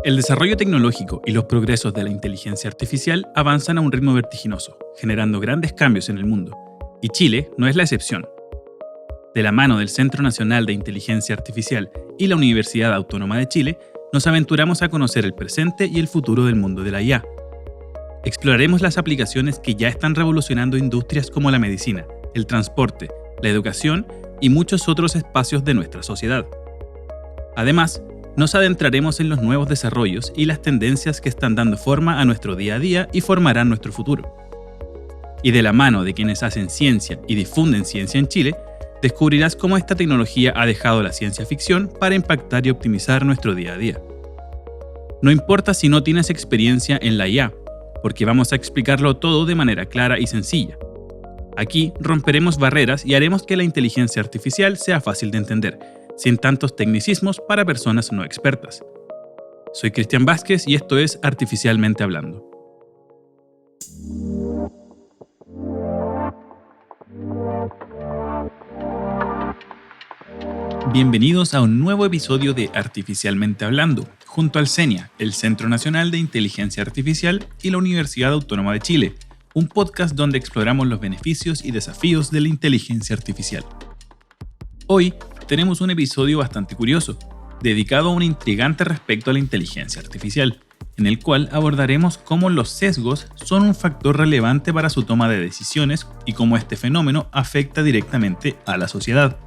El desarrollo tecnológico y los progresos de la inteligencia artificial avanzan a un ritmo vertiginoso, generando grandes cambios en el mundo. Y Chile no es la excepción. De la mano del Centro Nacional de Inteligencia Artificial y la Universidad Autónoma de Chile, nos aventuramos a conocer el presente y el futuro del mundo de la IA. Exploraremos las aplicaciones que ya están revolucionando industrias como la medicina, el transporte, la educación y muchos otros espacios de nuestra sociedad. Además, nos adentraremos en los nuevos desarrollos y las tendencias que están dando forma a nuestro día a día y formarán nuestro futuro. Y de la mano de quienes hacen ciencia y difunden ciencia en Chile, descubrirás cómo esta tecnología ha dejado la ciencia ficción para impactar y optimizar nuestro día a día. No importa si no tienes experiencia en la IA, porque vamos a explicarlo todo de manera clara y sencilla. Aquí romperemos barreras y haremos que la inteligencia artificial sea fácil de entender, sin tantos tecnicismos para personas no expertas. Soy Cristian Vázquez y esto es Artificialmente Hablando. Bienvenidos a un nuevo episodio de Artificialmente Hablando, junto al CENIA, el Centro Nacional de Inteligencia Artificial y la Universidad Autónoma de Chile, un podcast donde exploramos los beneficios y desafíos de la inteligencia artificial. Hoy tenemos un episodio bastante curioso, dedicado a un intrigante respecto a la inteligencia artificial, en el cual abordaremos cómo los sesgos son un factor relevante para su toma de decisiones y cómo este fenómeno afecta directamente a la sociedad.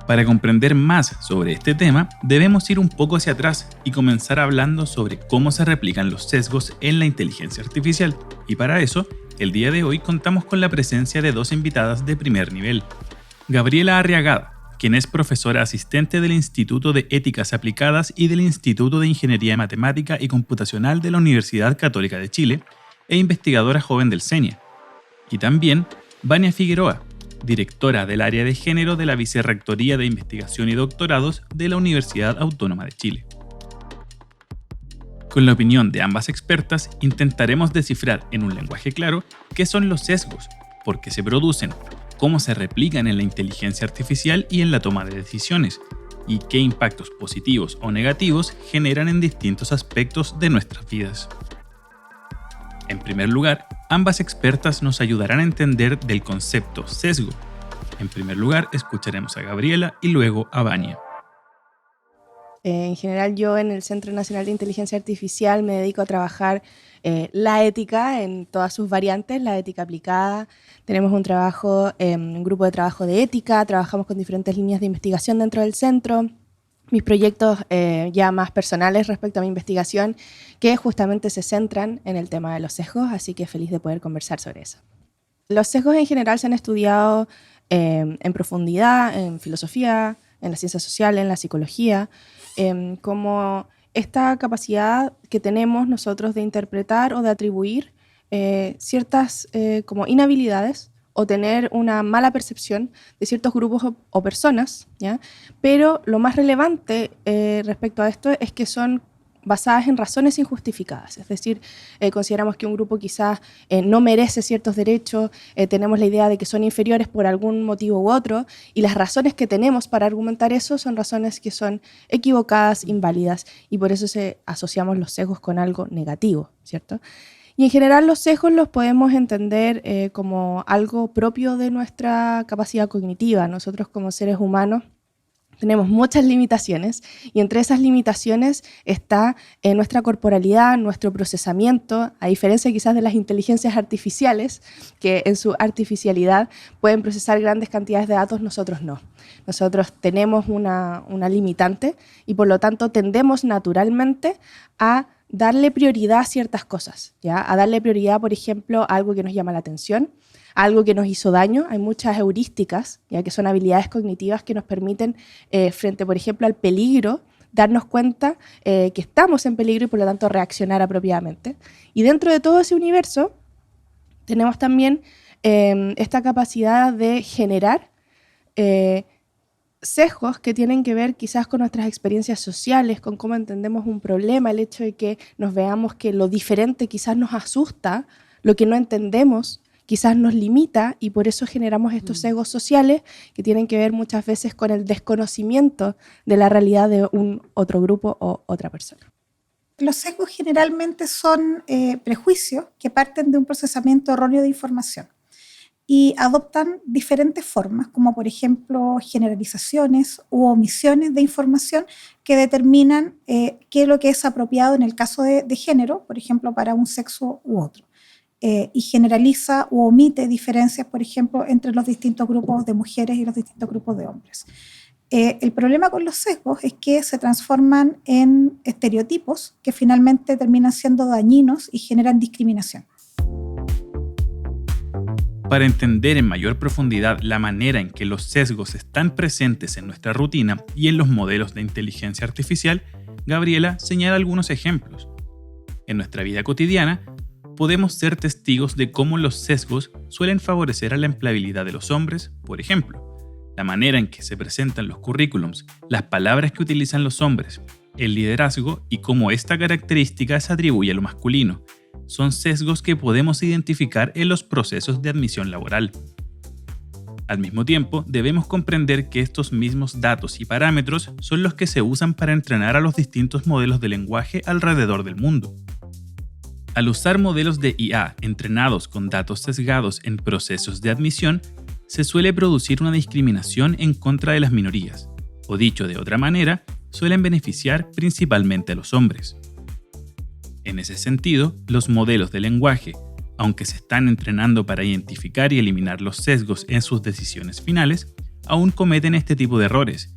Para comprender más sobre este tema, debemos ir un poco hacia atrás y comenzar hablando sobre cómo se replican los sesgos en la inteligencia artificial. Y para eso, el día de hoy contamos con la presencia de dos invitadas de primer nivel. Gabriela Arriagada, quien es profesora asistente del Instituto de Éticas Aplicadas y del Instituto de Ingeniería Matemática y Computacional de la Universidad Católica de Chile, e investigadora joven del CENIA. Y también Vania Figueroa, directora del área de género de la Vicerrectoría de Investigación y Doctorados de la Universidad Autónoma de Chile. Con la opinión de ambas expertas, intentaremos descifrar en un lenguaje claro qué son los sesgos, por qué se producen, cómo se replican en la inteligencia artificial y en la toma de decisiones, y qué impactos positivos o negativos generan en distintos aspectos de nuestras vidas. En primer lugar, ambas expertas nos ayudarán a entender del concepto sesgo. En primer lugar, escucharemos a Gabriela y luego a Vania. En general, yo en el Centro Nacional de Inteligencia Artificial me dedico a trabajar la ética en todas sus variantes, la ética aplicada. Tenemos un grupo de trabajo de ética, trabajamos con diferentes líneas de investigación dentro del centro. Mis proyectos ya más personales respecto a mi investigación, que justamente se centran en el tema de los sesgos, así que feliz de poder conversar sobre eso. Los sesgos en general se han estudiado en profundidad, en filosofía, en las ciencias sociales, en la psicología, como esta capacidad que tenemos nosotros de interpretar o de atribuir ciertas como inhabilidades o tener una mala percepción de ciertos grupos o personas, ¿ya? Pero lo más relevante respecto a esto es que son basadas en razones injustificadas, es decir, consideramos que un grupo quizás no merece ciertos derechos, tenemos la idea de que son inferiores por algún motivo u otro, y las razones que tenemos para argumentar eso son razones que son equivocadas, inválidas, y por eso asociamos los sesgos con algo negativo, ¿cierto? Y en general los sesgos los podemos entender como algo propio de nuestra capacidad cognitiva. Nosotros como seres humanos tenemos muchas limitaciones y entre esas limitaciones está nuestra corporalidad, nuestro procesamiento, a diferencia quizás de las inteligencias artificiales, que en su artificialidad pueden procesar grandes cantidades de datos, nosotros no. Nosotros tenemos una limitante y por lo tanto tendemos naturalmente a darle prioridad a ciertas cosas, ¿ya? A darle prioridad, por ejemplo, a algo que nos llama la atención, a algo que nos hizo daño. Hay muchas heurísticas, ya que son habilidades cognitivas que nos permiten, frente, por ejemplo, al peligro, darnos cuenta que estamos en peligro y por lo tanto reaccionar apropiadamente. Y dentro de todo ese universo tenemos también esta capacidad de generar sesgos que tienen que ver quizás con nuestras experiencias sociales, con cómo entendemos un problema, el hecho de que nos veamos que lo diferente quizás nos asusta, lo que no entendemos quizás nos limita y por eso generamos estos sesgos sociales que tienen que ver muchas veces con el desconocimiento de la realidad de un otro grupo o otra persona. Los sesgos generalmente son prejuicios que parten de un procesamiento erróneo de información y adoptan diferentes formas, como por ejemplo generalizaciones u omisiones de información que determinan qué es lo que es apropiado en el caso de género, por ejemplo, para un sexo u otro. Y generaliza u omite diferencias, por ejemplo, entre los distintos grupos de mujeres y los distintos grupos de hombres. El problema con los sesgos es que se transforman en estereotipos que finalmente terminan siendo dañinos y generan discriminación. Para entender en mayor profundidad la manera en que los sesgos están presentes en nuestra rutina y en los modelos de inteligencia artificial, Gabriela señala algunos ejemplos. En nuestra vida cotidiana, podemos ser testigos de cómo los sesgos suelen favorecer a la empleabilidad de los hombres, por ejemplo, la manera en que se presentan los currículums, las palabras que utilizan los hombres, el liderazgo y cómo esta característica se atribuye a lo masculino. Son sesgos que podemos identificar en los procesos de admisión laboral. Al mismo tiempo, debemos comprender que estos mismos datos y parámetros son los que se usan para entrenar a los distintos modelos de lenguaje alrededor del mundo. Al usar modelos de IA entrenados con datos sesgados en procesos de admisión, se suele producir una discriminación en contra de las minorías, o dicho de otra manera, suelen beneficiar principalmente a los hombres. En ese sentido, los modelos de lenguaje, aunque se están entrenando para identificar y eliminar los sesgos en sus decisiones finales, aún cometen este tipo de errores.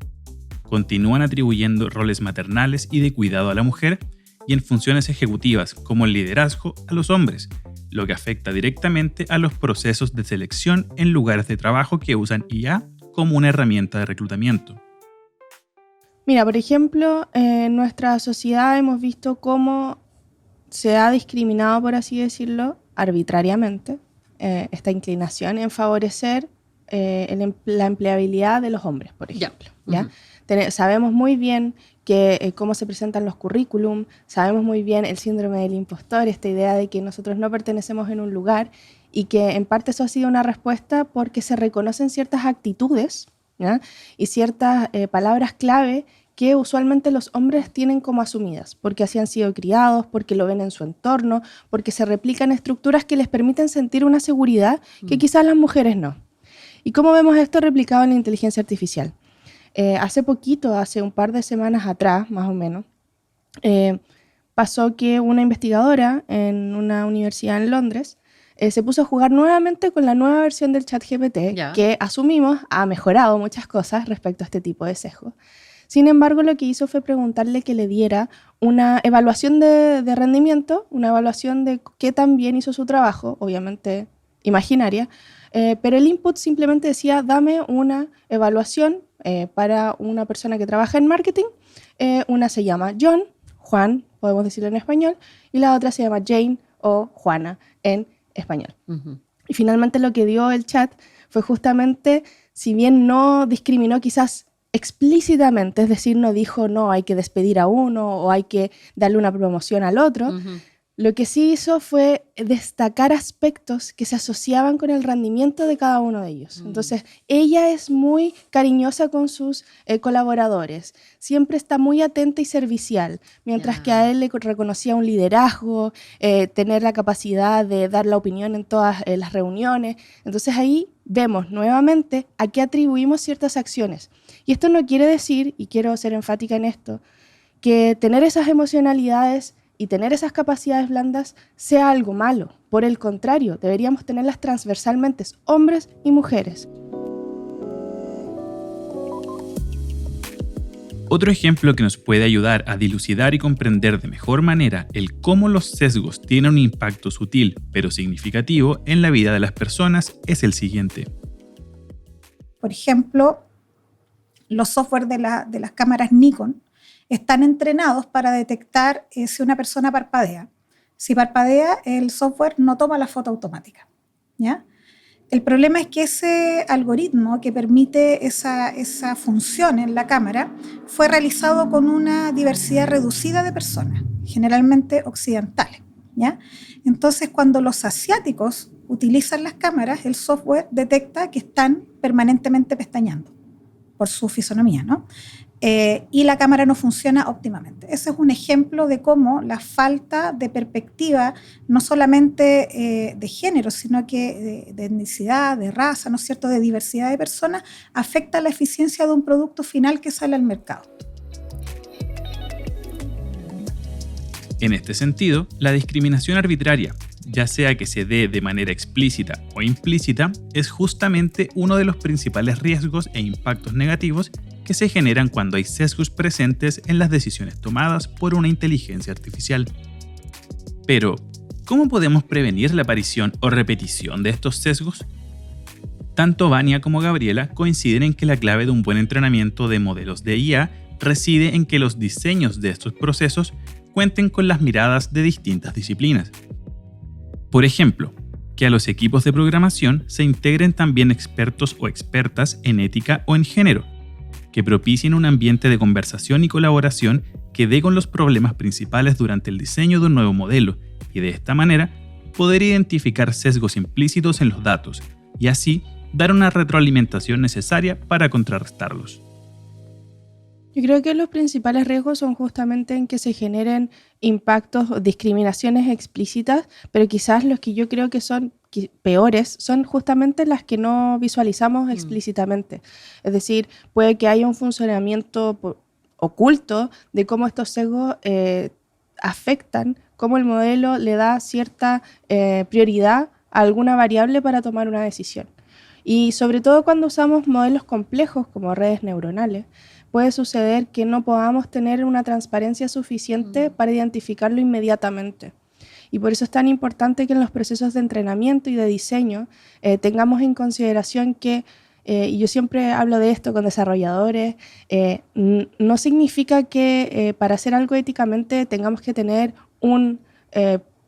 Continúan atribuyendo roles maternales y de cuidado a la mujer y en funciones ejecutivas como el liderazgo a los hombres, lo que afecta directamente a los procesos de selección en lugares de trabajo que usan IA como una herramienta de reclutamiento. Mira, por ejemplo, en nuestra sociedad hemos visto cómo se ha discriminado, por así decirlo, arbitrariamente, esta inclinación en favorecer la empleabilidad de los hombres, por ejemplo. ¿Ya? Sabemos muy bien cómo se presentan los currículum, sabemos muy bien el síndrome del impostor, esta idea de que nosotros no pertenecemos en un lugar y que en parte eso ha sido una respuesta porque se reconocen ciertas actitudes, ¿ya? Y ciertas palabras clave que usualmente los hombres tienen como asumidas, porque así han sido criados, porque lo ven en su entorno, porque se replican estructuras que les permiten sentir una seguridad que quizás las mujeres no. ¿Y cómo vemos esto replicado en la inteligencia artificial? Hace poquito, hace un par de semanas atrás, más o menos, pasó que una investigadora en una universidad en Londres se puso a jugar nuevamente con la nueva versión del ChatGPT, que asumimos ha mejorado muchas cosas respecto a este tipo de sesgo. Sin embargo, lo que hizo fue preguntarle que le diera una evaluación de rendimiento, una evaluación de qué tan bien hizo su trabajo, obviamente imaginaria, pero el input simplemente decía, dame una evaluación para una persona que trabaja en marketing. Una se llama Juan, podemos decirlo en español, y la otra se llama Jane o Juana en español. Y finalmente lo que dio el chat fue justamente, si bien no discriminó quizás explícitamente, es decir, no dijo no, hay que despedir a uno o hay que darle una promoción al otro, lo que sí hizo fue destacar aspectos que se asociaban con el rendimiento de cada uno de ellos. Entonces, ella es muy cariñosa con sus colaboradores, siempre está muy atenta y servicial, mientras que a él le reconocía un liderazgo, tener la capacidad de dar la opinión en todas las reuniones. Entonces ahí vemos nuevamente a qué atribuimos ciertas acciones. Y esto no quiere decir, y quiero ser enfática en esto, que tener esas emocionalidades y tener esas capacidades blandas sea algo malo. Por el contrario, deberíamos tenerlas transversalmente, hombres y mujeres. Otro ejemplo que nos puede ayudar a dilucidar y comprender de mejor manera el cómo los sesgos tienen un impacto sutil pero significativo en la vida de las personas es el siguiente. Por ejemplo, los software de las cámaras Nikon están entrenados para detectar si una persona parpadea. Si parpadea, el software no toma la foto automática, ¿ya? El problema es que ese algoritmo que permite esa función en la cámara fue realizado con una diversidad reducida de personas, generalmente occidentales, ¿ya? Entonces, cuando los asiáticos utilizan las cámaras, el software detecta que están permanentemente pestañeando por su fisonomía, ¿no? Y la cámara no funciona óptimamente. Ese es un ejemplo de cómo la falta de perspectiva, no solamente de género, sino que de etnicidad, de raza, ¿no es cierto?, de diversidad de personas, afecta la eficiencia de un producto final que sale al mercado. En este sentido, la discriminación arbitraria, ya sea que se dé de manera explícita o implícita, es justamente uno de los principales riesgos e impactos negativos que se generan cuando hay sesgos presentes en las decisiones tomadas por una inteligencia artificial. Pero, ¿cómo podemos prevenir la aparición o repetición de estos sesgos? Tanto Vania como Gabriela coinciden en que la clave de un buen entrenamiento de modelos de IA reside en que los diseños de estos procesos cuenten con las miradas de distintas disciplinas. Por ejemplo, que a los equipos de programación se integren también expertos o expertas en ética o en género, que propicien un ambiente de conversación y colaboración que dé con los problemas principales durante el diseño de un nuevo modelo y de esta manera poder identificar sesgos implícitos en los datos y así dar una retroalimentación necesaria para contrarrestarlos. Yo creo que los principales riesgos son justamente en que se generen impactos o discriminaciones explícitas, pero quizás los que yo creo que son peores son justamente las que no visualizamos explícitamente. Es decir, puede que haya un funcionamiento oculto de cómo estos sesgos afectan, cómo el modelo le da cierta prioridad a alguna variable para tomar una decisión. Y sobre todo cuando usamos modelos complejos como redes neuronales, puede suceder que no podamos tener una transparencia suficiente para identificarlo inmediatamente. Y por eso es tan importante que en los procesos de entrenamiento y de diseño tengamos en consideración que, y yo siempre hablo de esto con desarrolladores, no significa que para hacer algo éticamente tengamos que tener un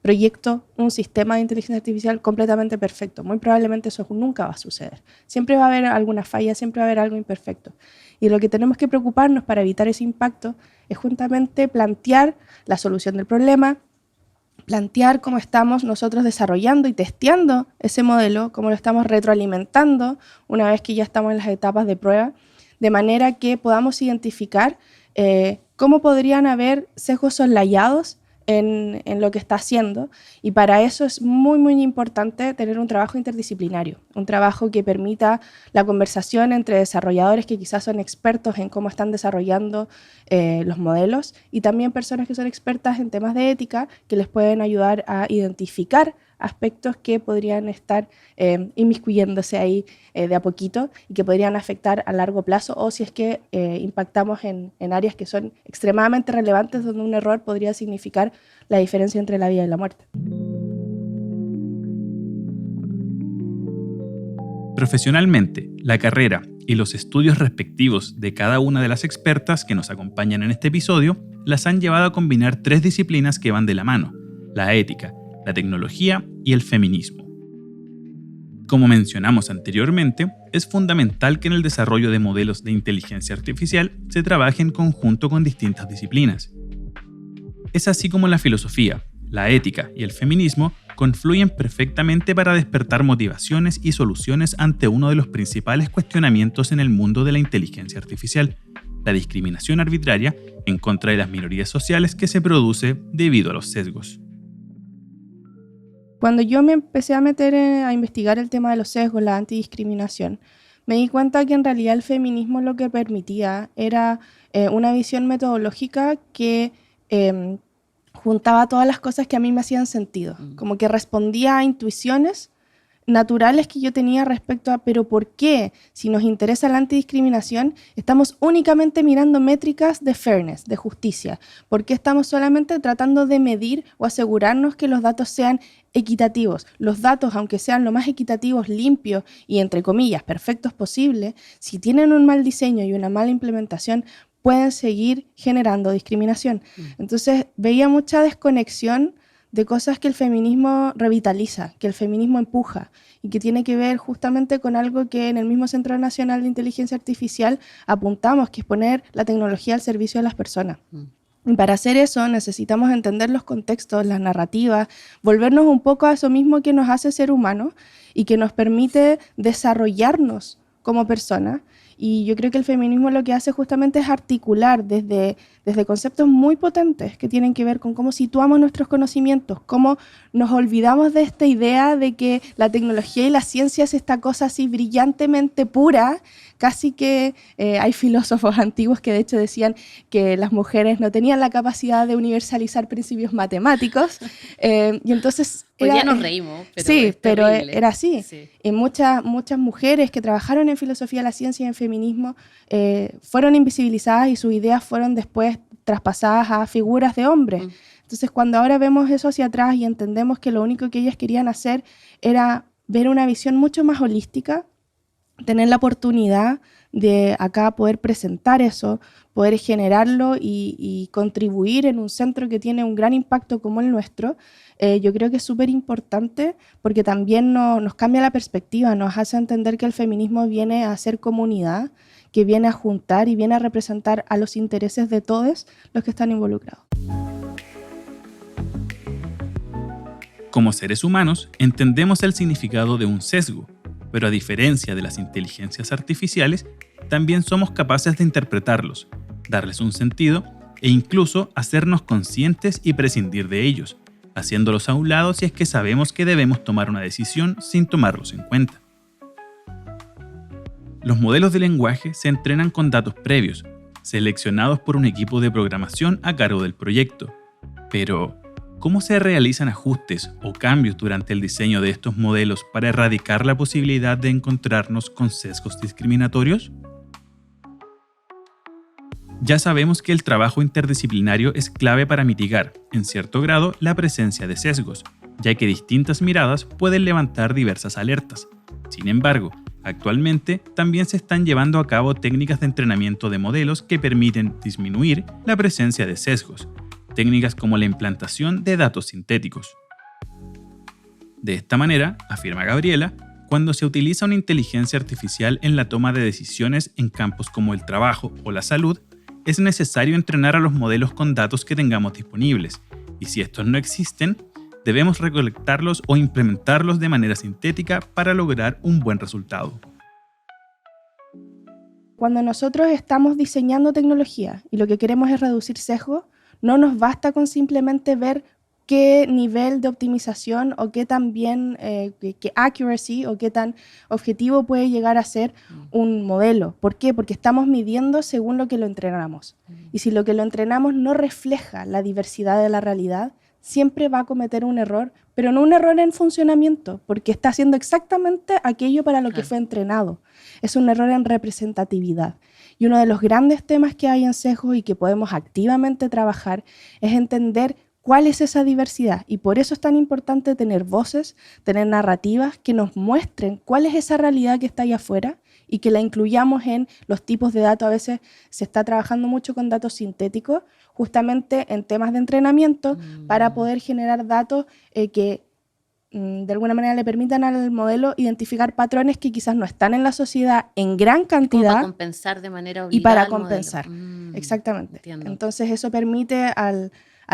proyecto, un sistema de inteligencia artificial completamente perfecto. Muy probablemente eso nunca va a suceder. Siempre va a haber alguna falla, siempre va a haber algo imperfecto. Y lo que tenemos que preocuparnos para evitar ese impacto es justamente plantear la solución del problema, plantear cómo estamos nosotros desarrollando y testeando ese modelo, cómo lo estamos retroalimentando una vez que ya estamos en las etapas de prueba, de manera que podamos identificar cómo podrían haber sesgos soslayados en lo que está haciendo, y para eso es muy, muy importante tener un trabajo interdisciplinario, un trabajo que permita la conversación entre desarrolladores que quizás son expertos en cómo están desarrollando los modelos y también personas que son expertas en temas de ética que les pueden ayudar a identificar aspectos que podrían estar inmiscuyéndose ahí de a poquito y que podrían afectar a largo plazo, o si es que impactamos en áreas que son extremadamente relevantes donde un error podría significar la diferencia entre la vida y la muerte. Profesionalmente, la carrera y los estudios respectivos de cada una de las expertas que nos acompañan en este episodio las han llevado a combinar 3 disciplinas que van de la mano: la ética, la tecnología y el feminismo. Como mencionamos anteriormente, es fundamental que en el desarrollo de modelos de inteligencia artificial se trabaje en conjunto con distintas disciplinas. Es así como la filosofía, la ética y el feminismo confluyen perfectamente para despertar motivaciones y soluciones ante uno de los principales cuestionamientos en el mundo de la inteligencia artificial: la discriminación arbitraria en contra de las minorías sociales que se produce debido a los sesgos. Cuando yo me empecé a meter a investigar el tema de los sesgos, la antidiscriminación, me di cuenta que en realidad el feminismo lo que permitía era una visión metodológica que juntaba todas las cosas que a mí me hacían sentido, como que respondía a intuiciones naturales que yo tenía respecto a, pero ¿por qué? Si nos interesa la antidiscriminación, estamos únicamente mirando métricas de fairness, de justicia. ¿Por qué estamos solamente tratando de medir o asegurarnos que los datos sean equitativos? Los datos, aunque sean lo más equitativos, limpios y, entre comillas, perfectos posible, si tienen un mal diseño y una mala implementación, pueden seguir generando discriminación. Entonces, veía mucha desconexión de cosas que el feminismo revitaliza, que el feminismo empuja y que tiene que ver justamente con algo que en el mismo Centro Nacional de Inteligencia Artificial apuntamos, que es poner la tecnología al servicio de las personas. Y para hacer eso necesitamos entender los contextos, las narrativas, volvernos un poco a eso mismo que nos hace ser humanos y que nos permite desarrollarnos como personas. Y yo creo que el feminismo lo que hace justamente es articular desde conceptos muy potentes que tienen que ver con cómo situamos nuestros conocimientos, cómo nos olvidamos de esta idea de que la tecnología y la ciencia es esta cosa así brillantemente pura, casi que hay filósofos antiguos que de hecho decían que las mujeres no tenían la capacidad de universalizar principios matemáticos, y entonces... Hoy ya nos reímos, pero sí, pero era así. Sí. Y muchas mujeres que trabajaron en filosofía de la ciencia y en feminismo fueron invisibilizadas y sus ideas fueron después traspasadas a figuras de hombres. Entonces, cuando ahora vemos eso hacia atrás y entendemos que lo único que ellas querían hacer era ver una visión mucho más holística, tener la oportunidad de acá poder presentar eso, poder generarlo y contribuir en un centro que tiene un gran impacto como el nuestro, yo creo que es súper importante porque también nos cambia la perspectiva, nos hace entender que el feminismo viene a ser comunidad, que viene a juntar y viene a representar a los intereses de todos los que están involucrados. Como seres humanos, entendemos el significado de un sesgo, pero a diferencia de las inteligencias artificiales, también somos capaces de interpretarlos, darles un sentido e incluso hacernos conscientes y prescindir de ellos, haciéndolos a un lado si es que sabemos que debemos tomar una decisión sin tomarlos en cuenta. Los modelos de lenguaje se entrenan con datos previos, seleccionados por un equipo de programación a cargo del proyecto. Pero, ¿cómo se realizan ajustes o cambios durante el diseño de estos modelos para erradicar la posibilidad de encontrarnos con sesgos discriminatorios? Ya sabemos que el trabajo interdisciplinario es clave para mitigar, en cierto grado, la presencia de sesgos, ya que distintas miradas pueden levantar diversas alertas. Sin embargo, actualmente también se están llevando a cabo técnicas de entrenamiento de modelos que permiten disminuir la presencia de sesgos, técnicas como la implantación de datos sintéticos. De esta manera, afirma Gabriela, cuando se utiliza una inteligencia artificial en la toma de decisiones en campos como el trabajo o la salud, es necesario entrenar a los modelos con datos que tengamos disponibles, y si estos no existen, debemos recolectarlos o implementarlos de manera sintética para lograr un buen resultado. Cuando nosotros estamos diseñando tecnología y lo que queremos es reducir sesgos, no nos basta con simplemente ver qué nivel de optimización o qué tan bien, qué accuracy o qué tan objetivo puede llegar a ser un modelo. ¿Por qué? Porque estamos midiendo según lo que lo entrenamos. Y si lo que lo entrenamos no refleja la diversidad de la realidad, siempre va a cometer un error, pero no un error en funcionamiento, porque está haciendo exactamente aquello para lo que fue entrenado. Es un error en representatividad. Y uno de los grandes temas que hay en sesgos y que podemos activamente trabajar es entender cuál es esa diversidad. Y por eso es tan importante tener voces, tener narrativas que nos muestren cuál es esa realidad que está ahí afuera y que la incluyamos en los tipos de datos. A veces se está trabajando mucho con datos sintéticos, justamente en temas de entrenamiento, para poder generar datos que de alguna manera le permitan al modelo identificar patrones que quizás no están en la sociedad en gran cantidad. Para compensar de manera obligada. Y para compensar, exactamente. Entiendo. Entonces eso permite al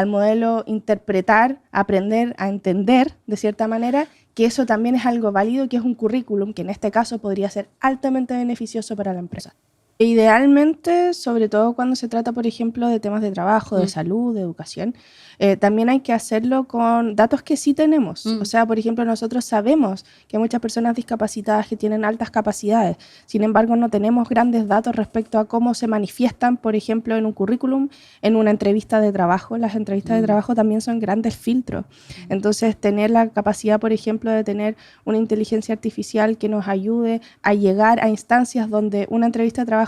modelo interpretar, aprender a entender de cierta manera que eso también es algo válido, que es un currículum que en este caso podría ser altamente beneficioso para la empresa. E idealmente, sobre todo cuando se trata, por ejemplo, de temas de trabajo, de salud, de educación, también hay que hacerlo con datos que sí tenemos. O sea, por ejemplo, nosotros sabemos que hay muchas personas discapacitadas que tienen altas capacidades. Sin embargo, no tenemos grandes datos respecto a cómo se manifiestan, por ejemplo, en un currículum, en una entrevista de trabajo. Las entrevistas de trabajo también son grandes filtros. Entonces, tener la capacidad, por ejemplo, de tener una inteligencia artificial que nos ayude a llegar a instancias donde una entrevista de trabajo,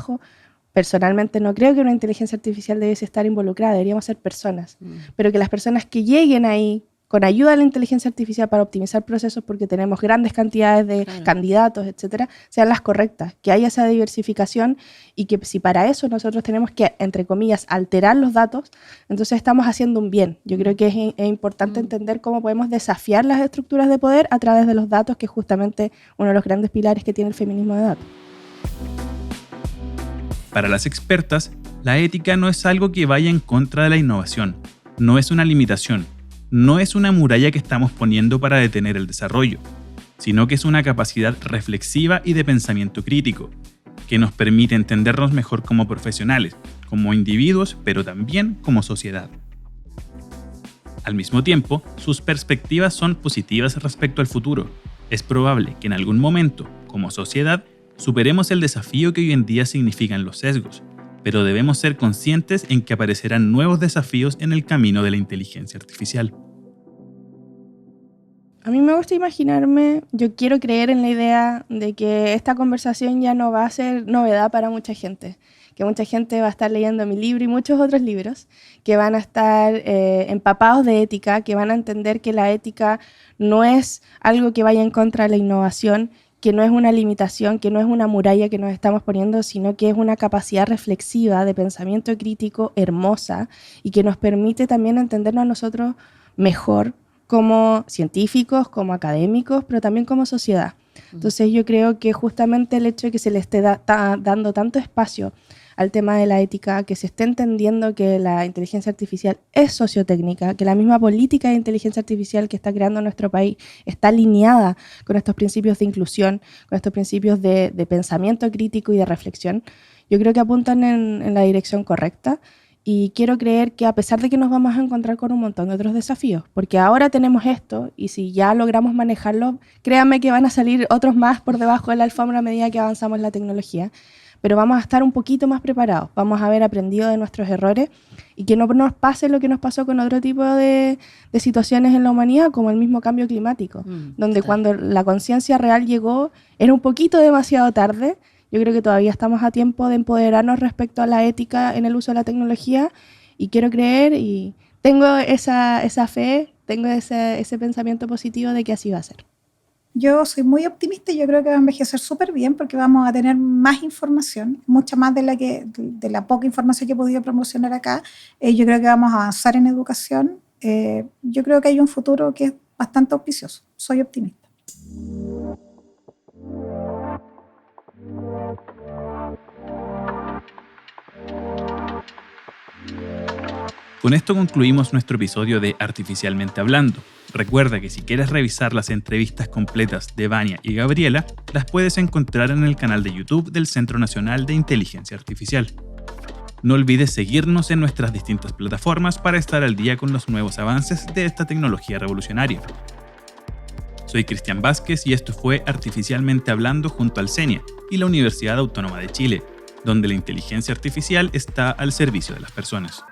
personalmente no creo que una inteligencia artificial debiese estar involucrada, deberíamos ser personas, pero que las personas que lleguen ahí con ayuda de la inteligencia artificial para optimizar procesos, porque tenemos grandes cantidades de candidatos, etcétera, sean las correctas, que haya esa diversificación y que si para eso nosotros tenemos que, entre comillas, alterar los datos, entonces estamos haciendo un bien. Yo creo que es importante entender cómo podemos desafiar las estructuras de poder a través de los datos, que es justamente uno de los grandes pilares que tiene el feminismo de datos. Para las expertas, La ética no es algo que vaya en contra de la innovación, no es una limitación, no es una muralla que estamos poniendo para detener el desarrollo, sino que es una capacidad reflexiva y de pensamiento crítico, que nos permite entendernos mejor como profesionales, como individuos, pero también como sociedad. Al mismo tiempo, sus perspectivas son positivas respecto al futuro. Es probable que en algún momento, como sociedad, superemos el desafío que hoy en día significan los sesgos, pero debemos ser conscientes en que aparecerán nuevos desafíos en el camino de la inteligencia artificial. A mí me gusta imaginarme, yo quiero creer en la idea de que esta conversación ya no va a ser novedad para mucha gente, que mucha gente va a estar leyendo mi libro y muchos otros libros, que van a estar empapados de ética, que van a entender que la ética no es algo que vaya en contra de la innovación, que no es una limitación, que no es una muralla que nos estamos poniendo, sino que es una capacidad reflexiva de pensamiento crítico hermosa y que nos permite también entendernos a nosotros mejor como científicos, como académicos, pero también como sociedad. Entonces yo creo que justamente el hecho de que se le esté dando tanto espacio al tema de la ética, que se esté entendiendo que la inteligencia artificial es sociotécnica, que la misma política de inteligencia artificial que está creando nuestro país está alineada con estos principios de inclusión, con estos principios de pensamiento crítico y de reflexión, yo creo que apuntan en la dirección correcta. Y quiero creer que a pesar de que nos vamos a encontrar con un montón de otros desafíos, porque ahora tenemos esto y si ya logramos manejarlo, créanme que van a salir otros más por debajo de la alfombra a medida que avanzamos en la tecnología, pero vamos a estar un poquito más preparados, vamos a haber aprendido de nuestros errores y que no nos pase lo que nos pasó con otro tipo de situaciones en la humanidad, como el mismo cambio climático, donde cuando la conciencia real llegó era un poquito demasiado tarde. Yo creo que todavía estamos a tiempo de empoderarnos respecto a la ética en el uso de la tecnología y quiero creer y tengo esa fe, tengo ese pensamiento positivo de que así va a ser. Yo soy muy optimista y yo creo que va a envejecer súper bien porque vamos a tener más información, mucha más de la poca información que he podido promocionar acá. Yo creo que vamos a avanzar en educación. Yo creo que hay un futuro que es bastante auspicioso. Soy optimista. Con esto concluimos nuestro episodio de Artificialmente Hablando. Recuerda que si quieres revisar las entrevistas completas de Vania y Gabriela, las puedes encontrar en el canal de YouTube del Centro Nacional de Inteligencia Artificial. No olvides seguirnos en nuestras distintas plataformas para estar al día con los nuevos avances de esta tecnología revolucionaria. Soy Cristian Vázquez y esto fue Artificialmente Hablando junto al CENIA y la Universidad Autónoma de Chile, donde la inteligencia artificial está al servicio de las personas.